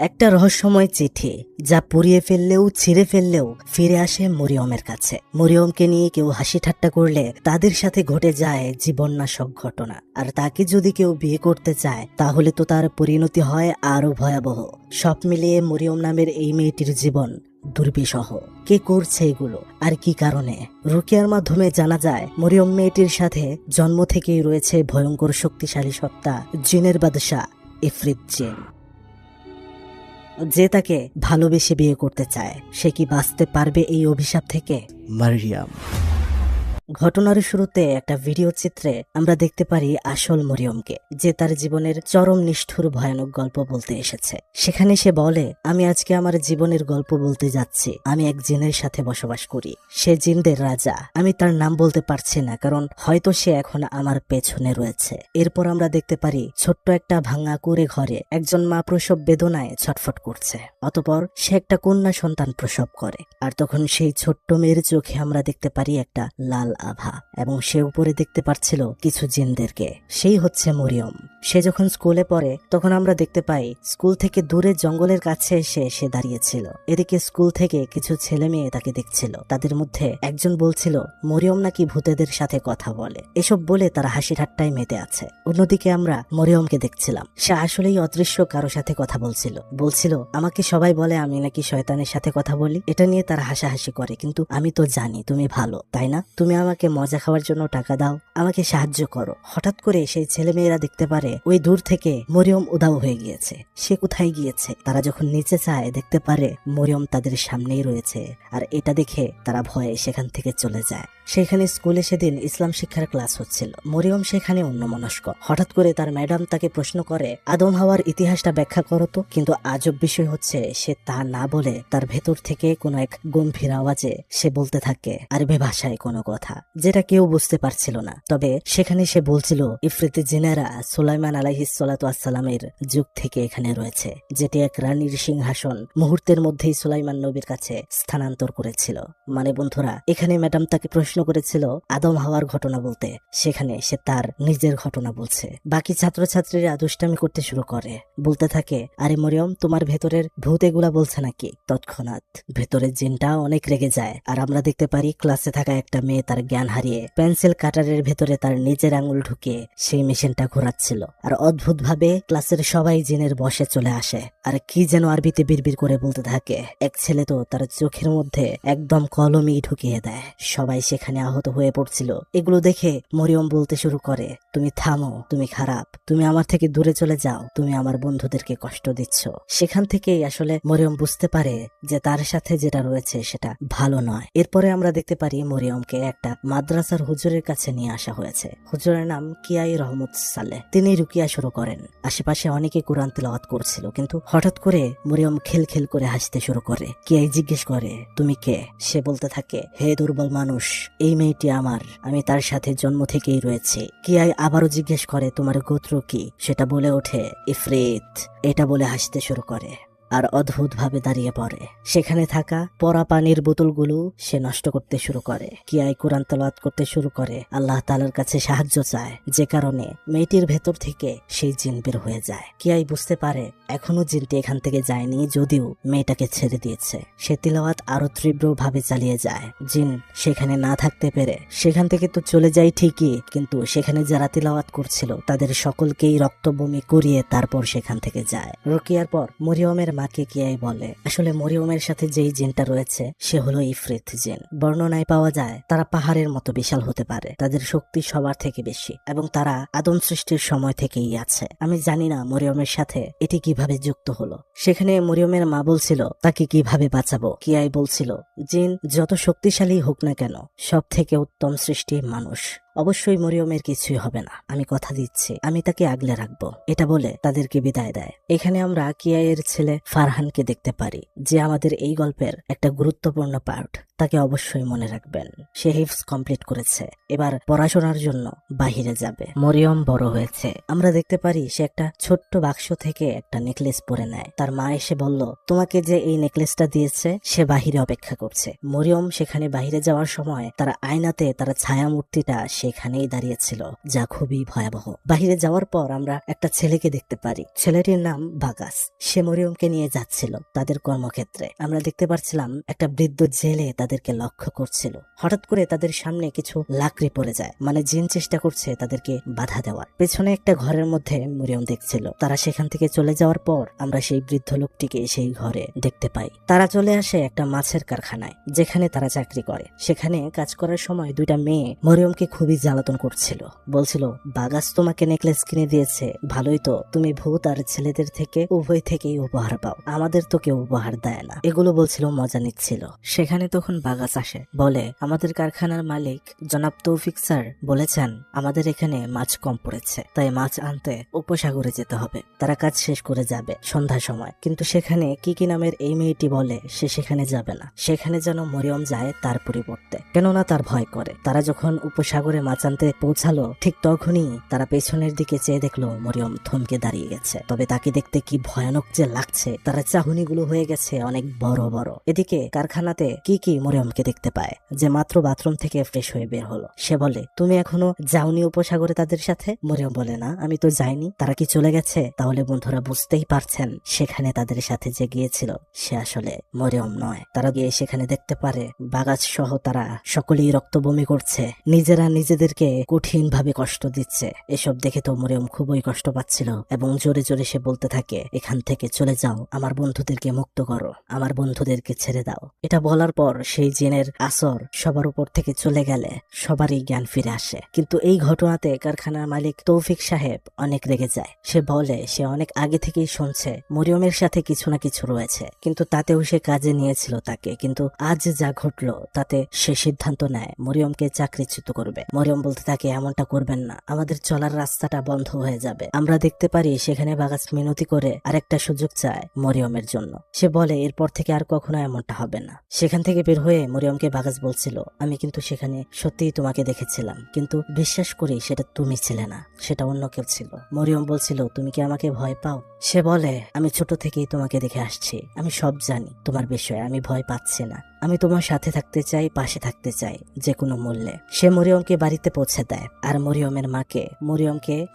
একটা রহস্যময় চিঠি যা পুড়িয়ে ফেললেও ছিঁড়ে ফেললেও ফিরে আসে মরিয়মের কাছে। মরিয়মকে নিয়ে কেউ হাসি ঠাট্টা করলে তাদের সাথে ঘটে যায় জীবননাশক ঘটনা। আর তাকে যদি কেউ বিয়ে করতে চায় তাহলে তো তার পরিণতি হয় আরো ভয়াবহ। সব মিলিয়ে মরিয়ম নামের এই মেয়েটির জীবন দুর্বিষহ। কে করছে এগুলো আর কি কারণে? রুকিয়ার মাধ্যমে জানা যায় মরিয়ম মেয়েটির সাথে জন্ম থেকেই রয়েছে ভয়ঙ্কর শক্তিশালী সত্তা জিনের বাদশাহ ইফরিত জিন, যে তাকে ভালোবেসে বিয়ে করতে চায়। সে কি বাঁচতে পারবে এই অভিশাপ থেকে? মারিয়াম। ঘটনার শুরুতে একটা ভিডিও চিত্রে আমরা দেখতে পারি আসল মরিয়মকে, যে তার জীবনের চরম নিষ্ঠুর ভয়ানক গল্প বলতে এসেছে। সেখানে সে বলে, আমি আজকে আমার জীবনের গল্প বলতে যাচ্ছি। আমি এক জিনের সাথে বসবাস করি, সে জিনদের রাজা। আমি তার নাম বলতে পারছি না, কারণ হয়তো সে এখন আমার পেছনে রয়েছে। এরপর আমরা দেখতে পারি ছোট্ট একটা ভাঙা কুঁড়ে ঘরে একজন মা প্রসব বেদনায় ছটফট করছে। অতঃপর সে একটা কন্যা সন্তান প্রসব করে, আর তখন সেই ছোট্ট মেয়ের চোখে আমরা দেখতে পারি একটা লাল আভা, এবং সে উপরে দেখতে পাচ্ছিল কিছু জিনদেরকে। সেই হচ্ছে মরিয়ম। সে যখন স্কুলে পড়ে তখন আমরা দেখতে পাই স্কুল থেকে দূরে জঙ্গলের কাছে এসে সে দাঁড়িয়েছিল। এদিকে স্কুল থেকে কিছু ছেলে মেয়ে তাকে দেখছিল। তাদের মধ্যে একজন বলছিল মরিয়ম নাকি ভূতেদের সাথে কথা বলে। এসব বলে তারা হাসি ঠাট্টায় মেতে আছে। অন্যদিকে আমরা মরিয়মকে দেখছিলাম, সে আসলেই অদৃশ্য কারো সাথে কথা বলছিল আমাকে সবাই বলে আমি নাকি শয়তানের সাথে কথা বলি। এটা নিয়ে তারা হাসাহাসি করে, কিন্তু আমি তো জানি তুমি ভালো, তাই না? তুমি আমাকে মজা খাওয়ার জন্য টাকা দাও, আমাকে সাহায্য করো। হঠাৎ করে সেই ছেলে মেয়েরা দেখতে পারে ওই দূর থেকে মরিয়ম উধাও হয়ে গিয়েছে। সে কোথায় গিয়েছে? তারা যখন নিচে চায় দেখতে পারে মরিয়ম তাদের সামনেই রয়েছে, আর এটা দেখে তারা ভয়ে সেখান থেকে চলে যায়। সেখানে স্কুলে সেদিন ইসলাম শিক্ষার ক্লাস হচ্ছিল। মরিয়ম সেখানে অন্যমনস্ক। হঠাৎ করে তার ম্যাডাম তাকে প্রশ্ন করে, আদম হাওয়ার ইতিহাসটা ব্যাখ্যা করো তো। কিন্তু আজব বিষয় হচ্ছে সে তা না বলে তার ভেতর থেকে কোনো এক গম্ভীর আওয়াজে সে বলতে থাকে আরবি ভাষায় কোনো কথা, যেটা কেউ বুঝতে পারছিল না। তবে সেখানে সে বলছিল ইফরিত জিনেরা সুলাইমান আলাইহিস সালাতু ওয়াসসালামের যুগ থেকে এখানে রয়েছে, যেটি এক রানীর সিংহাসন মুহূর্তের মধ্যেই সুলাইমান নবীর কাছে স্থানান্তর করেছিল। মানে বন্ধুরা, এখানে ম্যাডাম তাকে প্রশ্ন করেছিল আদম হাওয়ার ঘটনা বলতে, সেখানে সে তার নিজের ঘটনা বলছে। বাকি ছাত্রছাত্রীরা দুষ্টামি করতে শুরু করে, বলতে থাকে আরে মরিয়ম, তোমার ভেতরের ভূত এগুলা বলছে নাকি? তৎক্ষণাৎ ভেতরের জিনটা অনেক রেগে যায়, আর আমরা দেখতে পারি ক্লাসে থাকা একটা মেয়ে তার জ্ঞান হারিয়ে পেন্সিল কাটারের ভেতরে তার নিজের আঙুল ঢুকিয়ে সেই মেশিনটা ঘোরাচ্ছিল। আর অদ্ভুত ভাবে ক্লাসের সবাই জিনের বসে চলে আসে, আর কি যেন আরবিতে বিড়বিড় করে বলতে থাকে। এক ছেলে তো তার চোখের মধ্যে একদম কলমই ঢুকিয়ে দেয়। সবাই সেখানে আহত হয়ে পড়ছিল। এগুলো দেখে মরিয়ম বলতে শুরু করে, তুমি থামো, তুমি খারাপ, তুমি আমার থেকে দূরে চলে যাও, তুমি আমার বন্ধুদেরকে কষ্ট দিচ্ছ। সেখান থেকেই আসলে মরিয়ম বুঝতে পারে যে তার সাথে যেটা রয়েছে সেটা ভালো নয়। এরপরে আমরা দেখতে পারি মরিয়মকে একটা মাদ্রাসার হুজুরের কাছে নিয়ে আসা হয়েছে। হুজুরের নাম কিয়াই রহমত সালেহ। তিনি রুকিয়া শুরু করেন। আশেপাশে অনেকে কোরআন তেলাওয়াত করছিল, কিন্তু হঠাৎ করে মরিয়ম খিলখিল করে হাসতে শুরু করে। কিয়াই জিজ্ঞেস করে, তুমি কে? সে বলতে থাকে, হে দুর্বল মানুষ, এই মেয়েটি আমার, আমি তার সাথে জন্ম থেকেই রয়েছি। কিয়াই আবারও জিজ্ঞেস করে, তোমার গোত্র কি? সেটা বলে ওঠে ইফরিত। এটা বলে হাসতে শুরু করে আর অদ্ভুত ভাবে দাঁড়িয়ে পড়ে। সেখানে থাকা পরা পানির বোতলগুলো সে নষ্ট করতে শুরু করে। কিয়াই কোরআন তেলাওয়াত করতে শুরু করে, আল্লাহ তাআলার কাছে সাহায্য চায়, যে কারণে মেয়েটির ভেতর থেকে সেই জিন বের হয়ে যায়। কিয়াই বুঝতে পারে এখনো জিনটি এখান থেকে যায়নি, যদিও মেয়েটাকে ছেড়ে দিয়েছে। সে তিলাওয়াত আরো তীব্র ভাবে চালিয়ে যায়। জিন সেখানে না থাকতে পেরে সেখান থেকে তো চলে যায় ঠিকই, কিন্তু সেখানে যারা তিলাওয়াত করছিল তাদের সকলকেই রক্তবমি করিয়ে তারপর সেখান থেকে যায়। রুকিয়ার পর মরিয়মের মাকে কিয়াই বলে, আসলে মরিয়মের সাথে যেই জিনটা রয়েছে সে হলো ইফরিত জিন। বর্ণনায় পাওয়া যায় তারা পাহাড়ের মতো বিশাল হতে পারে, তাদের শক্তি সবার থেকে বেশি, এবং তারা আদম সৃষ্টির সময় থেকেই আছে। আমি জানি না মরিয়মের সাথে এটি কিভাবে যুক্ত হলো। সেখানে মরিয়মের মা বলছিল তাকে কিভাবে বাঁচাবো। কিয়াই বলছিল, জিন যত শক্তিশালী হোক না কেন, সব থেকে উত্তম সৃষ্টি মানুষ। অবশ্যই মরিয়মের কিছুই হবে না, আমি কথা দিচ্ছি, আমি তাকে আগলে রাখবো। এটা বলে তাদেরকে বিদায় দেয়। এখানে আমরা কিয়াইয়ের ছেলে ফারহানকে দেখতে পারি, যে আমাদের এই গল্পের একটা গুরুত্বপূর্ণ পার্ট। তাকে অবশ্যই মনে রাখবেন। সে হিফজ কমপ্লিট করেছে, এবার পড়াশোনার জন্য বাহিরে যাবে। মরিয়ম বড় হয়েছে। আমরা দেখতে পারি সে একটা ছোট্ট বাক্স থেকে একটা নেকলেস পরে নেয়। তার মা এসে বলল, তোমাকে যে এই নেকলেসটা দিয়েছে সে বাহিরে অপেক্ষা করছে। মরিয়ম সেখানে বাহিরে যাওয়ার সময় তার আয়নাতে তার ছায়া মূর্তিটা সেখানেই দাঁড়িয়েছিল, যা খুবই ভয়াবহ। বাহিরে যাওয়ার পর আমরা একটা ছেলেকে দেখতে পারি। ছেলেটির নাম বাগাস। সে মরিয়মকে নিয়ে যাচ্ছিল তাদের কর্মক্ষেত্রে। আমরা দেখতে পাচ্ছিলাম একটা বৃদ্ধ জেলে তাদেরকে লক্ষ্য করছিল। হঠাৎ করে তাদের সামনে কিছু লাকড়ি পড়ে যায়, মানে জিন চেষ্টা করছে তাদেরকে বাধা দেওয়ার। পেছনে একটা ঘরের মধ্যে মরিয়ম দেখছিল। তারা সেখান থেকে চলে যাওয়ার পর আমরা সেই বৃদ্ধ লোকটিকে সেই ঘরে দেখতে পাই। তারা চলে আসে একটা মাছের কারখানায়, যেখানে তারা চাকরি করে। সেখানে কাজ করার সময় দুইটা মেয়ে মরিয়মকে খুবই জ্বালাতন করছিল। বলছিল, বাগাস তোমাকে নেকলেস কিনে দিয়েছে, ভালোই তো, তুমি ভূত আর ছেলেদের থেকে উভয় থেকেই উপহার পাও, আমাদের তো কেউ উপহার দেয় না। এগুলো বলছিল, মজা নিচ্ছিল। সেখানে তখন বাগাস আসে, বলে, আমাদের কারখানার মালিক জনাব তৌফিক স্যার বলেছেন আমাদের এখানে মাছ কম পড়েছে, তাই মাছ আনতে উপসাগরে যেতে হবে। তারা কাজ শেষ করে যাবে সন্ধ্যার সময়। কিন্তু সেখানে কিকি নামের এই মেয়েটি বলে সে সেখানে যাবে না, সেখানে যেন মরিয়ম যায় তার পরিবর্তে, কেননা তার ভয় করে। তারা যখন উপসাগরে মাছ আনতে পৌঁছালো, ঠিক তখনই তারা পেছনের দিকে চেয়ে দেখলো মরিয়ম থমকে দাঁড়িয়ে গেছে। তবে তাকে দেখতে কি ভয়ানক যে লাগছে, তার চাহনিগুলো হয়ে গেছে অনেক বড় বড়। এদিকে কারখানাতে কি মরিয়মকে দেখতে পায়, যে মাত্র বাথরুম থেকে ফ্রেশ হয়ে বের হলো। সে বলে, তুমি এখনো যাওনি উপসাগরে তাদের সাথে? মরিয়ম বলে, না, আমি তো যাইনি। তারা কি চলে গেছে? তাহলে বন্ধুরা বুঝতেই পারছেন সেখানে তাদের সাথে যে গিয়েছিল সে আসলে মরিয়ম নয়। তারা গিয়ে সেখানে দেখতে পারে বাগাস সহ তারা সকলেই রক্ত বমি করছে, নিজেরা নিজেদেরকে কঠিন ভাবে কষ্ট দিচ্ছে। এসব দেখে তো মরিয়ম খুবই কষ্ট পাচ্ছিল এবং জোরে জোরে সে বলতে থাকে, এখান থেকে চলে যাও, আমার বন্ধুদেরকে মুক্ত করো, আমার বন্ধুদেরকে ছেড়ে দাও। এটা বলার পর সেই জিনের আসর সবার উপর থেকে চলে গেলে সবারই জ্ঞান ফিরে আসে। কিন্তু এই ঘটনাতে কারখানার মালিক তৌফিক সাহেব অনেক রেগে যায়। সে বলে সে অনেক আগে থেকেই শুনছে মরিয়মের সাথে কিছু না কিছু রয়েছে, কিন্তু তাতেও সে কাজে নিয়েছিল তাকে। কিন্তু আজ যা ঘটলো তাতে সে সিদ্ধান্ত নেয় মরিয়মকে চাকরিচ্যুত করবে। মরিয়ম বলতে থাকে, এমনটা করবেন না, আমাদের চলার রাস্তাটা বন্ধ হয়ে যাবে। আমরা দেখতে পারি সেখানে বাগাস মিনতি করে আরেকটা সুযোগ চায় মরিয়মের জন্য। সে বলে এরপর থেকে আর কখনো এমনটা হবে না। সেখান থেকে বের হয়ে মরিয়মকে বাগাস বলছিল, আমি কিন্তু সেখানে সত্যিই তোমাকে দেখেছিলাম, কিন্তু বিশ্বাস করি সেটা তুমি ছিলে না, সেটা অন্য কেউ ছিল। মরিয়ম বলছিল, তুমি কি আমাকে ভয় পাও? সে বলে, আমি ছোট থেকেই তোমাকে দেখে আসছি, আমি সব জানি তোমার বিষয়ে, আমি ভয় পাচ্ছি না, আমি তোমার সাথে থাকতে চাই, পাশে থাকতে চাই যে কোনো মূল্যে। সে মরিয়মকে বাড়িতে পৌঁছে দেয় আর মরিয়মের মাকে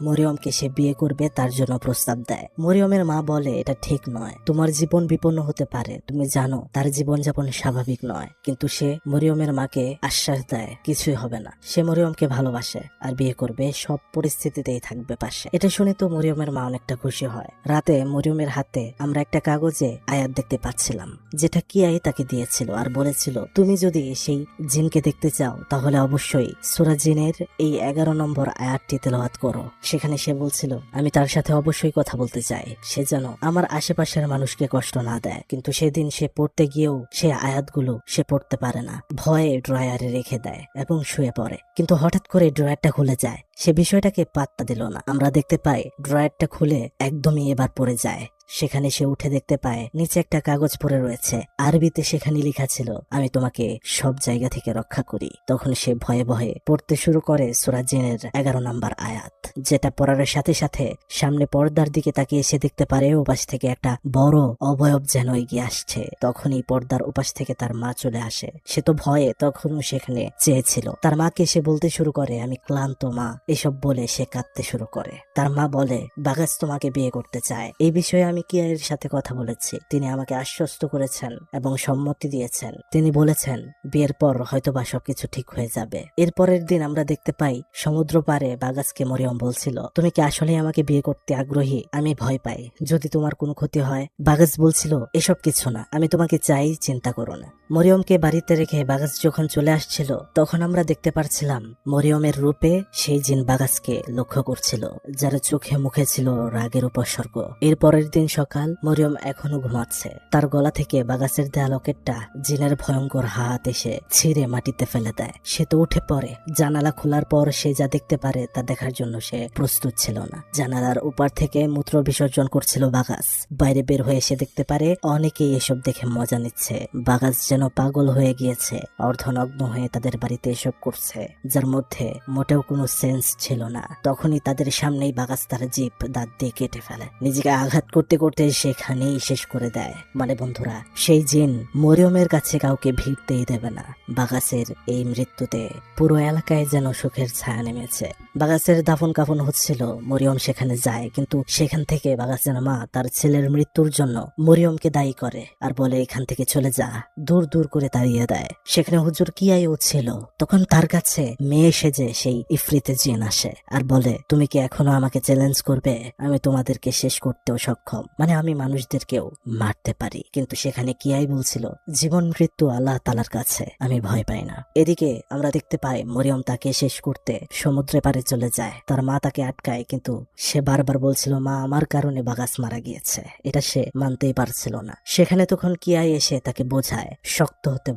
মরিয়মকে সে বিয়ে করবে তার জন্য প্রস্তাব দেয়। মরিয়মের মা বলে, এটা ঠিক নয়, তোমার জীবন বিপন্ন হতে পারে, তুমি জানো তার জীবনযাপন স্বাভাবিক নয়। কিন্তু সে মরিয়মের মাকে আশ্বাস দেয় কিছুই হবে না, সে মরিয়মকে ভালোবাসে আর বিয়ে করবে, সব পরিস্থিতিতেই থাকবে পাশে। এটা শুনে তো মরিয়মের মা অনেকটা খুশি হয়। রাতে মরিয়মের হাতে আমরা একটা কাগজে আয়াত দেখতে পাচ্ছিলাম, যেটা কি আয়াত তাকে দিয়েছিল আর বলেছিল, তুমি যদি সেই জিনকে দেখতে চাও তাহলে অবশ্যই সূরা জিনের এই 11 নম্বর আয়াতটি তেলাওয়াত করো। সেখানে সে বলছিল, আমি তার সাথে অবশ্যই কথা বলতে চাই, সে যেন আমার আশেপাশের মানুষকে কষ্ট না দেয়। কিন্তু সেদিন সে পড়তে গিয়েও সে আয়াতগুলো সে পড়তে পারে না, ভয়ে ড্রয়ারে রেখে দেয় এবং শুয়ে পড়ে। কিন্তু হঠাৎ করে ড্রয়ারটা খুলে যায়, সে বিষয়টাকে পাত্তা দিল না। আমরা দেখতে পাই ড্রয়ারটা খুলে একদমই এবার পড়ে যায়। সেখানে সে উঠে দেখতে পায় নিচে একটা কাগজ পড়ে রয়েছে, আরবিতে সেখানে লেখা ছিল, আমি তোমাকে সব জায়গা থেকে রক্ষা করি। তখন সে ভয়ে ভয়ে পড়তে শুরু করে সূরা জিনের 11 নম্বর আয়াত, যেটা পড়ার সাথে সাথে সামনে পর্দার দিকে তাকিয়ে সে দেখতে পারে ওপাশ থেকে একটা বড় অবয়ব যেন এগিয়ে আসছে। তখনই পর্দার ওপাশ থেকে তার মা চলে আসে। সে তো ভয়ে তখনও সেখানে চেয়েছিল। তার মাকে সে বলতে শুরু করে, আমি ক্লান্ত মা। এসব বলে সে কাঁদতে শুরু করে। তার মা বলে, বাগাস তোমাকে বিয়ে করতে চায়, এই বিষয়ে আমি কিয়ারের সাথে কথা বলেছি, তিনি আমাকে আশ্বস্ত করেছেন এবং সম্মতি দিয়েছেন। তিনি বলেছেন বিয়ের পর হয়তোবা সবকিছু ঠিক হয়ে যাবে। এরপরের দিন আমরা দেখতে পাই সমুদ্র পারে বাগাসকে মরিয়ম বলছিল, তুমি কি আসলে আমাকে বিয়ে করতে আগ্রহী? আমি ভয় পাই যদি তোমার কোনো ক্ষতি হয়। বাগাস বলছিল, এসব কিছু না, আমি তোমাকে চাই, চিন্তা করো না। মরিয়মকে বাড়িতে রেখে বাগাস যখন চলে আসছিল তখন আমরা দেখতে পারছিলাম মরিয়মের রূপে সেই জিন বাগাসকে লক্ষ্য করছিল, যার চোখে মুখে ছিল রাগের উপসর্গ। এরপরের দিন সকাল, মরিয়ম এখনো ঘুমাচ্ছে। তার গলা থেকে বাগাসের দেয়া লকেটটা জিনের ভয়ঙ্কর হাত এসে ছিঁড়ে মাটিতে ফেলে দেয়। সে তো উঠে পড়ে। জানালা খোলার পর সে যা দেখতে পারে তা দেখার জন্য সে প্রস্তুত ছিল না। জানালার উপর থেকে মূত্র বিসর্জন করছিল বাগাস। বাইরে বের হয়ে সে দেখতে পারে অনেকেই এসব দেখে মজা নিচ্ছে। বাগাস যেন পাগল হয়ে গিয়েছে, অর্ধনগ্ন হয়ে তাদের বাড়িতে এসব করছে, যার মধ্যে মোটেও কোনো সেন্স ছিল না। তখনই তাদের সামনেই বাগাস তার জিভ দাঁত দিয়ে কেটে ফেলে। নিজেকে আঘাত করতে করতে সেখানেই শেষ করে দেয়। মানে বন্ধুরা, সেই জিন মরিয়মের কাছে কাউকে ভিড়তেই দেবে না। বাগাসের এই মৃত্যুতে পুরো এলাকায় যেন সুখের ছায়া নেমেছে। বাগাসের দাফন কাফন হচ্ছিল, মরিয়ম সেখানে যায়, কিন্তু সেখান থেকে বাগাসের মা তার ছেলের মৃত্যুর জন্য মরিয়মকে দায়ী করে আর বলে এখান থেকে চলে যা, দূর দূর করে তাড়িয়ে দেয়। সেখানে হুজুর কিয়াইও ছিল। তখন তার কাছে মেয়ে সেজে সেই ইফরিতে জিন আসে আর বলে তুমি কি এখনো আমাকে চ্যালেঞ্জ করবে? আমি তোমাদেরকে শেষ করতেও সক্ষম, মানে আমি মানুষদেরকেও মারতে পারি। কিন্তু সেখানে কিয়াই বলছিল জীবন মৃত্যু আল্লাহ তাআলার কাছে, আমি ভয় পাই না। এদিকে আমরা দেখতে পাই মরিয়ম তাকে শেষ করতে সমুদ্রে পারে চলে যায়। তার মা তাকে আটকায়, কিন্তু সে বারবার বলছিল মা আমার কারণে বাগাস মারা গিয়েছে, এটা সে মানতেই পারছিল না। সেখানে তখন কিয়াই এসে তাকে বোঝায়, শক্ত হতে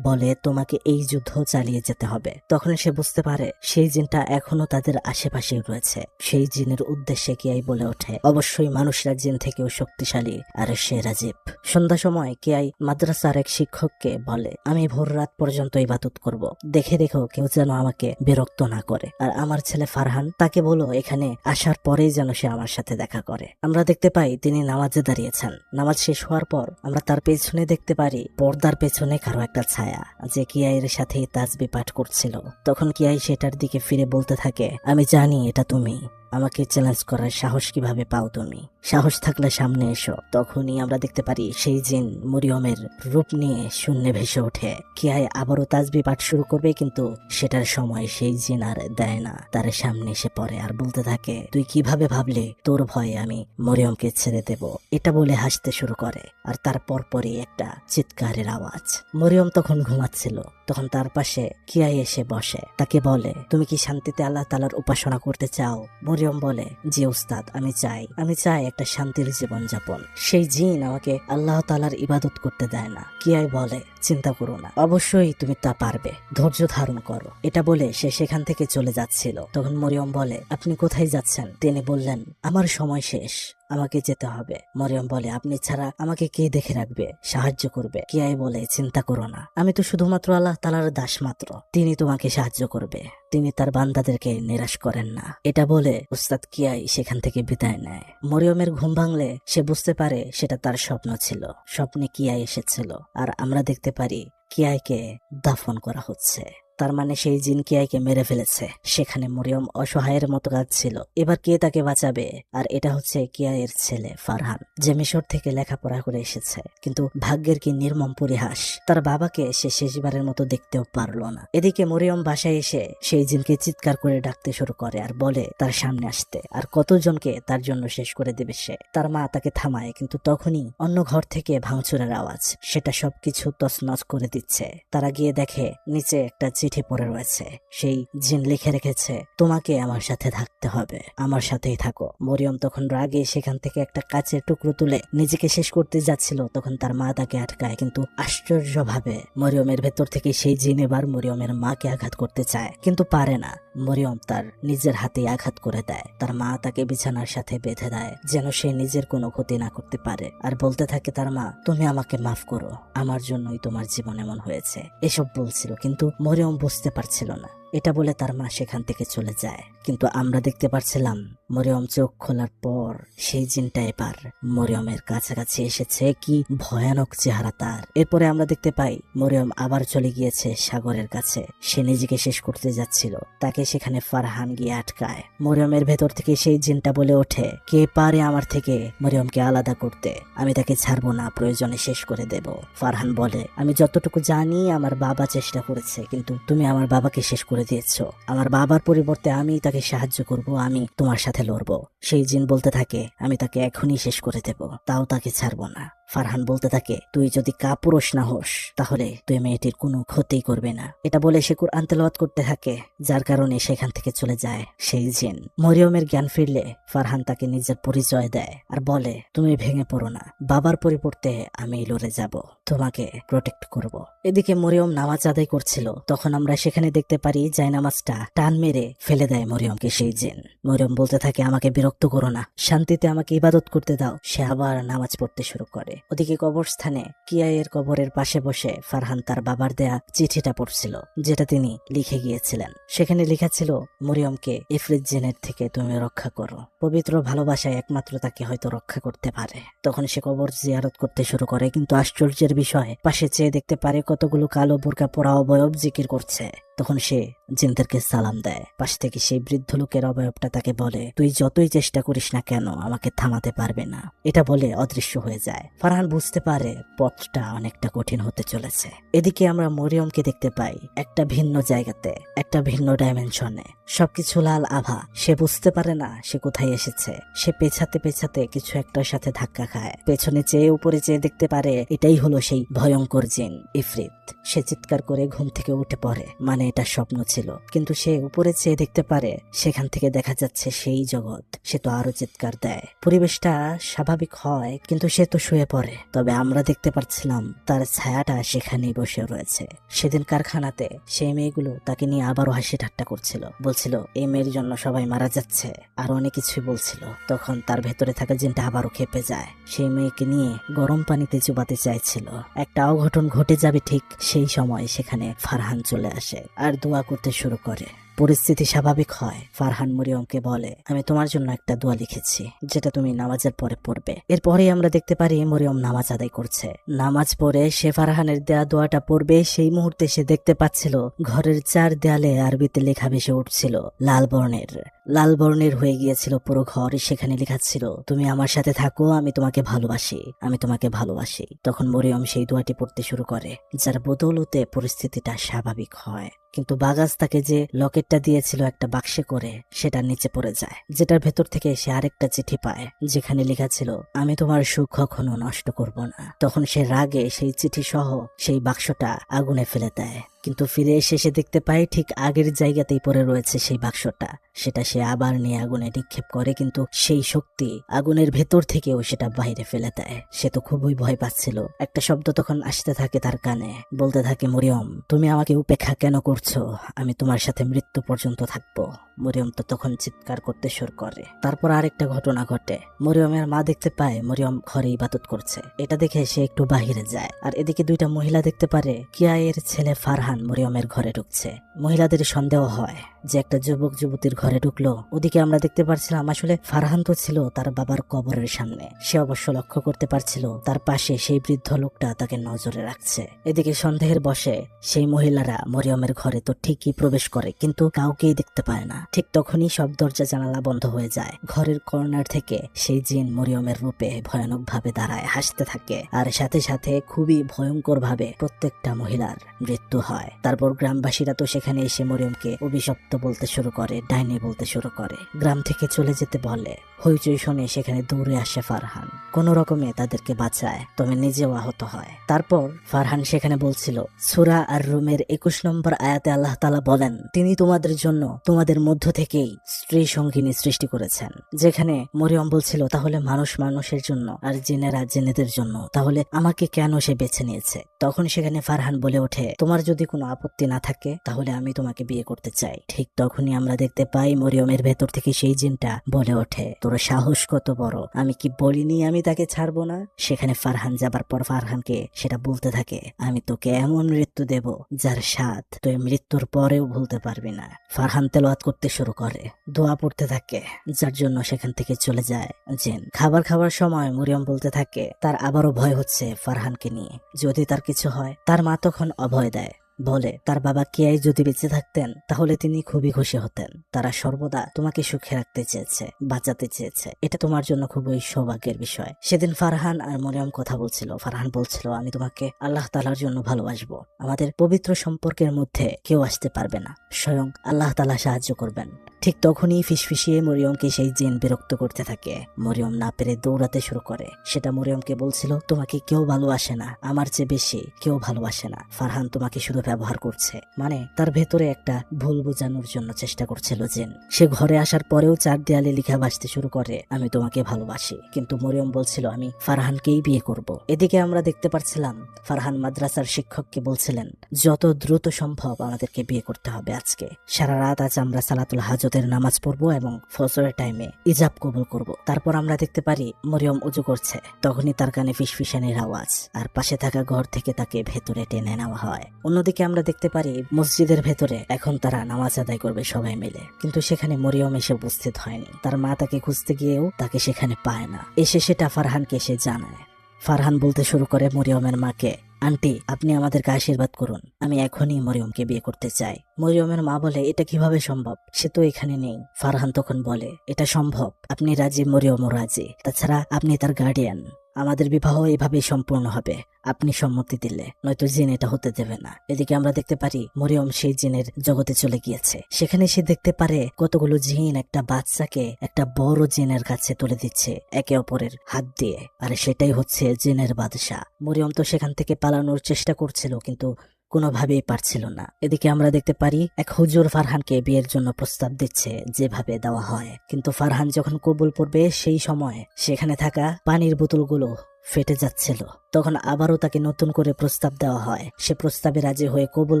বলে তোমাকে এই যুদ্ধ চালিয়ে যেতে হবে। তখন সে বুঝতে পারে সেই জিনটা এখনো তাদের আশেপাশেই রয়েছে। সেই জিনের উদ্দেশ্যে কিয়াই বলে ওঠে অবশ্যই মানুষরা জিন থেকেও শক্তিশালী, আর সে রাজীব। সন্ধ্যা সময় কিয়াই মাদ্রাসার এক শিক্ষককে বলে আমি ভোর রাত পর্যন্ত ইবাদত করব, দেখে দেখো কেউ যেন আমাকে বিরক্ত না করে। আর আমার ছেলে ফারহান, তাকে বলো এখানে আসার পরেই যেন সে আমার সাথে দেখা করে। আমরা দেখতে পাই তিনি নামাজে দাঁড়িয়েছেন। নামাজ শেষ হওয়ার পর আমরা তার পেছনে দেখতে পারি পর্দার পেছনে কারো একটা ছায়া, যে কিয়াইয়ের সাথে তাসবিহ পাঠ করছিল। তখন কিয়াই সেটার দিকে ফিরে বলতে থাকে আমি জানি এটা তুমি, আমাকে চ্যালেঞ্জ করার সাহস কিভাবে পাও তুমি? সাহস থাকলে সামনে এসো। তখনই আমরা দেখতে পারি সেই জিন মরিয়মের রূপ নিয়ে শূন্যে ভেসে ওঠে। কিয়াই আবারও তাসবিহ পাঠ শুরু করবে, কিন্তু সেটার সময় সেই জিন আর দেয় না, তার সামনে এসে পড়ে আর বলতে থাকে তুই কিভাবে ভাবলি তোর ভয়ে আমি মরিয়মকে ছেড়ে দেব? এটা বলে হাসতে শুরু করে। আর তার পরপরই একটা চিৎকারের আওয়াজ। মরিয়ম তখন ঘুমাচ্ছিল। তখন তার পাশে কিয়াই এসে বসে, তাকে বলে তুমি কি শান্তিতে আল্লাহ তাআলার উপাসনা করতে চাও? মরিয়ম বলে জি উস্তাদ, আমি চাই একটা শান্তির জীবন যাপন। সেই জিন আমাকে আল্লাহ তাআলার ইবাদত করতে দেয় না। কিয়াই বলে চিন্তা করো না, অবশ্যই তুমি তা পারবে, ধৈর্য ধারণ করো। এটা বলে সে সেখান থেকে চলে যাচ্ছিল। তখন মরিয়ম বলে আপনি কোথায় যাচ্ছেন? তিনি বললেন আমার সময় শেষ, আমাকে যেতে হবে। মরিয়ম বলে আপনি ছাড়া আমাকে কে দেখে রাখবে, সাহায্য করবে? কিয়াই বলে চিন্তা করো না, আমি তো শুধুমাত্র আল্লাহ তাআলার দাস মাত্র, তিনি তোমাকে সাহায্য করবে, তিনি তার বান্দাদেরকে নিরাশ করেন না। এটা বলে উস্তাদ কিয়াই সেখান থেকে বিদায় নেয়। মরিয়মের ঘুম ভাঙলে সে বুঝতে পারে সেটা তার স্বপ্ন ছিল। স্বপ্নে কিয়াই এসেছিল আর আমরা দেখতে পারি কিয়াইকে দাফন করা হচ্ছে। তার মানে সেই জিন কিয়াইকে মেরে ফেলেছে। সেখানে মরিয়ম অসহায়ের মতো কাঁদছিল। এবার কে তাকে বাঁচাবে? আর এটা হচ্ছে কিয়াইয়ের ছেলে ফারহান, যে মিশর থেকে লেখাপড়া করে এসেছে। কিন্তু ভাগ্যের কি নির্মম পরিহাস, তার বাবাকে সে শেষবারের মতো দেখতেও পারলো না। এদিকে মরিয়ম বাসায় এসে সেই জিনকে চিৎকার করে ডাকতে শুরু করে আর বলে তার সামনে আসতে, আর কতজনকে তার জন্য শেষ করে দেবে সে। তার মা তাকে থামায়, কিন্তু তখনই অন্য ঘর থেকে ভাঙচুরের আওয়াজ সেটা সবকিছু তছনছ করে দিচ্ছে। তারা গিয়ে দেখে নিচে একটা চিঠি পড়ে রয়েছে। সেই জিন লিখে রেখেছে তোমাকে আমার সাথে থাকতে হবে, আমার সাথেই থাকো। মরিয়ম তখন রাগে সেখান থেকে একটা কাচের টুকরো তুলে নিজেকে শেষ করতে যাচ্ছিল। তখন তার মা তাকে আটকায়, কিন্তু আশ্চর্যভাবে মরিয়মের ভেতর থেকে সেই জিন এবার মরিয়মের মাকে আঘাত করতে চায়, কিন্তু পারে না। মরিয়ম তার নিজের হাতে আঘাত করে দেয়। তার মা তাকে বিছানার সাথে বেঁধে দেয় যেন সে নিজের কোনো ক্ষতি না করতে পারে, আর বলতে থাকে তার মা তুমি আমাকে মাফ করো, আমার জন্যই তোমার জীবন এমন হয়েছে। এসব বলছিল, কিন্তু মরিয়ম বুঝতে পারছিল না। এটা বলে তার মা সেখান থেকে চলে যায়। কিন্তু আমরা দেখতে পারছিলাম মরিয়ম চোখ খোলার পর সেই জিনটা এবার মরিয়মের কাছাকাছি এসেছে। কি ভয়ানক চেহারা তার! এরপরে আমরা দেখতে পাই মরিয়ম আবার চলে গিয়েছে সাগরের কাছে। সে নিজেকে শেষ করতে যাচ্ছিল, তাকে সেখানে ফারহান গিয়ে আটকায়। মরিয়মের ভেতর থেকে সেই জিনটা বলে ওঠে কে পারে আমার থেকে মরিয়মকে আলাদা করতে? আমি তাকে ছাড়বো না, প্রয়োজনে শেষ করে দেব। ফারহান বলে আমি যতটুকু জানি আমার বাবা চেষ্টা করেছে, কিন্তু তুমি আমার বাবাকে শেষ করে দিয়েছো। আমার বাবার পরিবর্তে আমি তাকে সাহায্য করব, আমি তোমার সাথে লড়বো। সেই জিন বলতে থাকে আমি তাকে এখনই শেষ করে দেব, তাও তাকে ছাড়বো না। ফারহান বলতে থাকে তুই যদি কাপুরুষ না হোস তাহলে তুই মেয়েটির কোনো ক্ষতি করবে না। এটা বলে সে কুরআন তেলাওয়াত করতে থাকে, যার কারণে সেখান থেকে চলে যায় সেই জিন। মরিয়মের জ্ঞান ফিরলে ফারহান তাকে নিজের পরিচয় দেয় আর বলে তুমি ভেঙে পড়ো না, বাবার পরিবর্তে আমি লড়ে যাব, তোমাকে প্রোটেক্ট করব। এদিকে মরিয়ম নামাজ আদায় করছিল। তখন আমরা সেখানে দেখতে পারি জায়নামাজটা টান মেরে ফেলে দেয় মরিয়মকে সেই জিন। মরিয়ম বলতে থাকে আমাকে বিরক্ত করো না, শান্তিতে আমাকে ইবাদত করতে দাও। সে আবার নামাজ পড়তে শুরু করে। ওদিকে কবরস্থানে কিয়ায়ের কবরের পাশে বসে ফারহান তার বাবার দেয়া চিঠিটা পড়ছিল, যেটা তিনি লিখে গিয়েছিলেন। সেখানে লেখা ছিল, মরিয়মকে ইফরিত জিনের থেকে তুমি রক্ষা করো, পবিত্র ভালোবাসায় একমাত্র তাকে হয়তো রক্ষা করতে পারে। তখন সে কবর জিয়ারত করতে শুরু করে, কিন্তু আশ্চর্যের বিষয়, পাশে চেয়ে দেখতে পারে কতগুলো কালো বোরকা পরা অবয়ব জিকির করছে। তখন সে জিনদেরকে সালাম দেয়। পাশ থেকে সেই বৃদ্ধ লোকের অবয়বটা তাকে বলে, তুই যতই চেষ্টা করিস না কেন আমাকে থামাতে পারবে না। এটা বলে অদৃশ্য হয়ে যায়। ফারহান বুঝতে পারে পথটা অনেকটা কঠিন হতে চলেছে। এদিকে আমরা মরিয়মকে দেখতে পাই একটা ভিন্ন জায়গাতে, একটা ভিন্ন ডাইমেনশনে। সবকিছু লাল আভা। সে বুঝতে পারে না সে কোথায় এসেছে। সে পেছাতে পেছাতে কিছু একটার সাথে ধাক্কা খায়। পেছনে চেয়ে উপরে চেয়ে দেখতে পারে এটাই হলো সেই ভয়ঙ্কর জিন ইফরিত। সে চিৎকার করে ঘুম থেকে উঠে পড়ে, মানে এটা স্বপ্ন ছিল। কিন্তু সে উপরে চেয়ে দেখতে পারে সেখান থেকে দেখা যাচ্ছে সেই জগৎ। সে তো আরো চিৎকার দেয়। পরিবেশটা স্বাভাবিক হয়, কিন্তু সে তো শুয়ে পড়ে। তবে আমরা দেখতে পাচ্ছিলাম তার ছায়াটা সেখানেই বসে রয়েছে। সেদিন কারখানাতে সেই মেয়েগুলো তাকে নিয়ে আবারও হাসি ঠাট্টা করছিল, বলছিল এই মেয়ের জন্য সবাই মারা যাচ্ছে, আর অনেক কিছুই বলছিল। তখন তার ভেতরে থাকা জিনটা আবারও খেপে যায়। সেই মেয়েকে নিয়ে গরম পানিতে চুবাতে চাইছিল। একটা অঘটন ঘটে যাবে ঠিক সেই সময় সেখানে ফারহান চলে আসে আর দোয়া করতে শুরু করে। পরিস্থিতি স্বাভাবিক হয়। ফারহান মরিয়মকে বলে, আমি তোমার জন্য একটা দোয়া লিখেছি, যেটা তুমি নামাজের পরে পড়বে। এরপরে আমরা দেখতে পারি মরিয়ম নামাজ আদায় করছে। নামাজ পড়ে সে ফারহানের দেয়া দোয়াটা পড়বে, সেই মুহূর্তে সে দেখতে পাচ্ছিল ঘরের চার দেয়ালে আরবিতে লেখা ভেসে উঠছিল লাল বর্ণের। লাল বর্ণের হয়ে গিয়েছিল পুরো ঘর। সেখানে লেখা ছিল, তুমি আমার সাথে থাকো, আমি তোমাকে ভালোবাসি, আমি তোমাকে ভালোবাসি। তখন মরিয়ম সেই দোয়াটি পড়তে শুরু করে, যার বদৌলতে পরিস্থিতিটা স্বাভাবিক হয়। কিন্তু বাগাজ তাকে যে লকেটটা দিয়েছিল একটা বাক্সে করে, সেটা নিচে পড়ে যায়, যেটার ভেতর থেকে সে আরেকটা চিঠি পায়, যেখানে লেখা ছিল, আমি তোমার সুখ কখনো নষ্ট করব না। তখন সে রাগে সেই চিঠি সহ সেই বাক্সটা আগুনে ফেলে দেয়। কিন্তু ফিরে এসে সে দেখতে পায় ঠিক আগের জায়গাতেই পড়ে রয়েছে সেই বাক্সটা। সেটা সে আবার নিয়ে আগুনে নিক্ষেপ করে, কিন্তু সেই শক্তি আগুনের ভেতর থেকেও সেটা বাইরে ফেলে দেয়। সে তো খুবই ভয় পাচ্ছিল। একটা শব্দ তখন আসতে থাকে তার কানে, বলতে থাকে, মরিয়ম তুমি আমাকে উপেক্ষা কেন করছো? আমি তোমার সাথে মৃত্যু পর্যন্ত থাকবো। মরিয়ম তো তখন চিৎকার করতে শুরু করে। তারপর আরেকটা ঘটনা ঘটে। মরিয়মের মা দেখতে পায় মরিয়ম ঘরে ইবাদত করছে। এটা দেখে সে একটু বাহিরে যায়। আর এদিকে দুইটা মহিলা দেখতে পারে কিয়ায়ের ছেলে ফারহান মরিয়মের ঘরে ঢুকছে। মহিলাদের সন্দেহ হয় যে একটা যুবক যুবতীর ঘরে ঢুকলো। ওদিকে আমরা দেখতে পারছিলাম আসলে ফারহান তো ছিল তার বাবার কবরের সামনে। সে অবশ্য লক্ষ্য করতে পারছিল তার পাশে সেই বৃদ্ধ লোকটা তাকে নজরে রাখছে। এদিকে সন্দেহের বশে সেই মহিলারা মরিয়মের ঘরে তো ঠিকই প্রবেশ করে, কিন্তু কাউকেই দেখতে পায় না। ঠিক তখনই সব দরজা জানালা বন্ধ হয়ে যায়। ঘরের কর্নার থেকে সেই জিন মরিয়মের রূপে ভয়ানক ভাবে দাঁড়ায়, হাসতে থাকে, আর সাথে সাথে খুবই ভয়ঙ্কর ভাবে প্রত্যেকটা মহিলার মৃত্যু হয়। তারপর গ্রামবাসীরা তো সেখানে এসে মরিয়মকে অভিশপ্ত বলতে শুরু করে, ডাইনি বলতে শুরু করে, গ্রাম থেকে চলে যেতে বলে। হইচই শুনে সেখানে দৌড়ে আসে ফারহান, কোন রকমে তাদেরকে বাঁচায়, তবে নিজেও আহত হয়। তারপর ফারহান সেখানে বলছিল, সূরা আর রুমের 21 নম্বর আয়াতে আল্লাহ তাআলা বলেন, তিনি তোমাদের জন্য তোমাদের মধ্য থেকেই স্ত্রী সঙ্গিনী সৃষ্টি করেছেন। যেখানে মরিয়ম বলছিল, তাহলে মানুষ মানুষের জন্য আর জিনেরা জিনেদের জন্য, তাহলে আমাকে কেন সে বেছে নিয়েছে? তখন সেখানে ফারহান বলে ওঠে, তোমার যদি কোনো আপত্তি না থাকে তাহলে আমি তোমাকে বিয়ে করতে চাই। ঠিক তখনই আমরা দেখতে পাই মরিয়মের ভেতর থেকে সেই জিনটা বলে ওঠে, তোর সাহস কত বড়, আমি কি বলিনি আমি তাকে ছাড়বো না? সেখানে ফারহান যাবার পর ফারহানকে সেটা বলতে থাকে, আমি তোকে এমন মৃত্যু দেব যার স্বাদ তুই মৃত্যুর পরেও ভুলতে পারবি না। ফারহান তেলাওয়াত করতে শুরু করে, দোয়া পড়তে থাকে, যার জন্য সেখান থেকে চলে যায় জিন। খাবার খাওয়ার সময় মরিয়ম বলতে থাকে তার আবারও ভয় হচ্ছে ফারহানকে নিয়ে, যদি তার কিছু হয়। তার মা তখন অভয় দেয়, বলে তার বাবা কিয়াই যদি বেঁচে থাকতেন তাহলে তিনি খুবই খুশি হতেন। তারা সর্বদা তোমাকে সুখে রাখতে চেয়েছে, বাঁচাতে চেয়েছে। এটা তোমার জন্য খুবই সৌভাগ্যের বিষয়। সেদিন ফারহান আর মরিয়ম কথা বলছিল। ফারহান বলছিল, আমি তোমাকে আল্লাহ তাআলার জন্য ভালোবাসবো। আমাদের পবিত্র সম্পর্কের মধ্যে কেউ আসতে পারবে না, স্বয়ং আল্লাহ তাআলা সাহায্য করবেন। ঠিক তখনই ফিসফিসিয়ে মরিয়মকে সেই জিন বিরক্ত করতে থাকে। মরিয়ম না পেরে দৌড়াতে শুরু করে। সেটা মরিয়মকে বলছিল, তোমাকে কেউ ভালোবাসে না, আমার চেয়ে বেশি কেউ ভালোবাসে না। ফারহান তোমাকে শুধু ব্যবহার করছে। মানে তার ভেতরে একটা ভুল বোঝানোর জন্য চেষ্টা করছিল জিন। সে ঘরে আসার পরেও চার দেয়ালে লেখা বাঁচতে শুরু করে, আমি তোমাকে ভালোবাসি। কিন্তু মরিয়ম বলছিল, আমি ফারহানকেই বিয়ে করব। এদিকে আমরা দেখতে পাচ্ছিলাম ফারহান মাদ্রাসার শিক্ষককে বলছিলেন, যত দ্রুত সম্ভব আমাদেরকে বিয়ে করতে হবে আজকে। সারা রাত আজ আমরা সালাতুল হাজতে তাহাজ্জুদের নামাজ পড়বো এবং ফজরের টাইমে ইজাব কবুল করব। তারপর আমরা দেখতে পারি মরিয়ম উজু করছে, তখনই তার কানে ফিসফিসানির আওয়াজ, আর পাশে থাকা ঘর থেকে তাকে ভেতরে টেনে নেওয়া হয়। অন্যদিকে আমরা দেখতে পারি মসজিদের ভেতরে এখন তারা নামাজ আদায় করবে সবাই মিলে, কিন্তু সেখানে মরিয়ম এসে উপস্থিত হয়নি। তার মা তাকে খুঁজতে গিয়েও তাকে সেখানে পায় না। এসে সেটা ফারহানকে এসে জানায়। ফারহান বলতে শুরু করে মরিয়মের মাকে, আন্টি আপনি আমাদেরকে আশীর্বাদ করুন, আমি এখনই মরিয়মকে বিয়ে করতে চাই। মরিয়মের মা বলে, এটা কিভাবে সম্ভব, সে তো এখানে নেই। ফারহান তখন বলে, এটা সম্ভব, আপনি রাজি, মরিয়মও রাজি, তাছাড়া আপনি তার গার্ডিয়ান, আমাদের বিবাহ এভাবেই সম্পূর্ণ হবে, আপনি সম্মতি দিলে, নয়তো জিন এটা হতে দেবে না। এদিকে আমরা দেখতে পারি মরিয়ম সেই জিনের জগতে চলে গিয়েছে। সেখানে সে দেখতে পারে কতগুলো জিন একটা বাচ্চাকে একটা বড় জিনের কাছে তুলে দিচ্ছে একে অপরের হাত দিয়ে, আর সেটাই হচ্ছে জিনের বাদশা। মরিয়ম তো সেখান থেকে পালানোর চেষ্টা করছিল, কিন্তু কোনোভাবেই পারছিল না। এদিকে আমরা দেখতে পারি এক হুজুর ফারহানকে বিয়ের জন্য প্রস্তাব দিচ্ছে যেভাবে দেওয়া হয়, কিন্তু ফারহান যখন কবুল পড়বে সেই সময় সেখানে থাকা পানির বোতলগুলো ফেটে যাচ্ছিল। তখন আবারও তাকে নতুন করে প্রস্তাব দেওয়া হয়। সে প্রস্তাবে রাজি হয়ে কবুল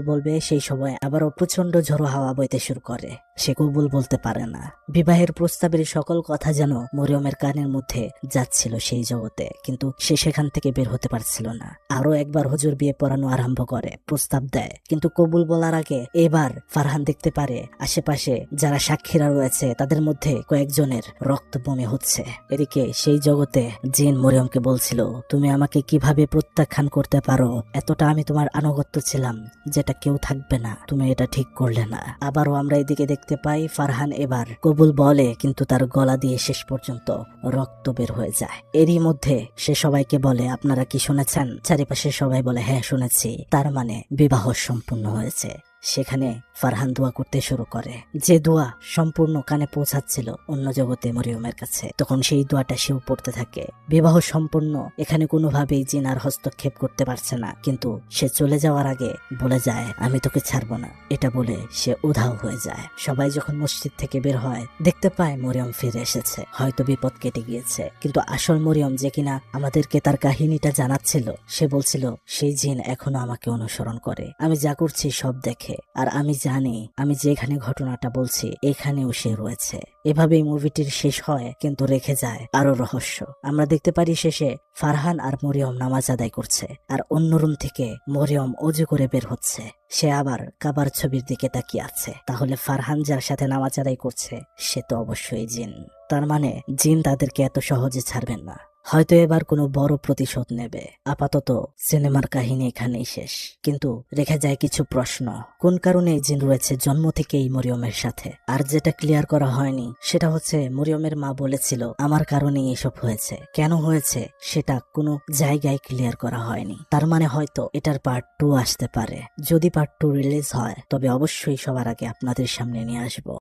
বলবে, সেই সময় আবারও প্রচন্ড ঝড়ো হাওয়া বইতে শুরু করে। সে কবুল বলতে পারে না। বিবাহের প্রস্তাবের সকল কথা যেন মরিয়মের কানের মধ্যে যাচ্ছিল সেই জগতে, কিন্তু সে সেখান থেকে বের হতে পারছিল না। আরো একবার হুজুর বিয়ে পড়ানো আরম্ভ করে, প্রস্তাব দেয়, কিন্তু কবুল বলার আগে এবার ফারহান দেখতে পারে আশেপাশে যারা সাক্ষীরা রয়েছে তাদের মধ্যে কয়েকজনের রক্ত বমি হচ্ছে। এদিকে সেই জগতে জিন মরিয়মকে বলছিল, তুমি আমাকে কিভাবে প্রত্যাখ্যান করতে পারো, এতটা আমি তোমার আনুগত্য ছিলাম যেটা কেউ থাকবে না, তুমি এটা ঠিক করলে না। আবারও আমরা এদিকে দেখতে পাই ফারহান এবার কবুল বলে, কিন্তু তার গলা দিয়ে শেষ পর্যন্ত রক্ত বের হয়ে যায়। এরই মধ্যে সে সবাইকে বলে, আপনারা কি শুনেছেন? চারিপাশে সবাই বলে, হ্যাঁ শুনেছি, তার মানে বিবাহ সম্পূর্ণ হয়েছে। সেখানে ফারহান দোয়া করতে শুরু করে, যে দোয়া সম্পূর্ণ কানে পৌঁছাচ্ছিল অন্য জগতে মরিয়মের কাছে। তখন সেই দোয়াটা সেও পড়তে থাকে। বিবাহ সম্পূর্ণ, এখানে কোনোভাবেই জিন আর হস্তক্ষেপ করতে পারছে না, কিন্তু সে চলে যাওয়ার আগে বলে যায়, আমি তোকে ছাড়বো না। এটা বলে সে উধাও হয়ে যায়। সবাই যখন মসজিদ থেকে বের হয় দেখতে পায় মরিয়ম ফিরে এসেছে, হয়তো বিপদ কেটে গিয়েছে। কিন্তু আসল মরিয়ম যে কিনা আমাদেরকে তার কাহিনীটা জানাচ্ছিল, সে বলছিল সেই জিন এখনো আমাকে অনুসরণ করে, আমি যা করছি সব দেখে, আর আমি জানি আমি যেখানে ঘটনাটা বলছি এখানেও সে রয়েছে। এভাবেই মুভিটির শেষ হয়, কিন্তু রেখে যায় আরো রহস্য। আমরা দেখতে পারি শেষে ফারহান আর মরিয়ম নামাজ আদায় করছে, আর অন্য রুম থেকে মরিয়ম অজু করে বের হচ্ছে। সে আবার কাবার ছবির দিকে তাকিয়ে আছে। তাহলে ফারহান যার সাথে নামাজ আদায় করছে সে তো অবশ্যই জিন। তার মানে জিন তাদেরকে এত সহজে ছাড়বেন না, হয়তো এবার কোনো বড় প্রতিশোধ নেবে। আপাতত সিনেমার কাহিনী এখানেই শেষ, কিন্তু রেখে যায় কিছু প্রশ্ন। কোন কারণে জিন রয়েছে জন্ম থেকেই মরিয়মের সাথে? আর যেটা ক্লিয়ার করা হয়নি সেটা হচ্ছে মরিয়মের মা বলেছিল আমার কারণেই এসব হয়েছে। কেন হয়েছে সেটা কোনো জায়গায় ক্লিয়ার করা হয়নি। তার মানে হয়তো এটার পার্ট 2 আসতে পারে। যদি পার্ট 2 রিলিজ হয় তবে অবশ্যই সবার আগে আপনাদের সামনে নিয়ে আসবো।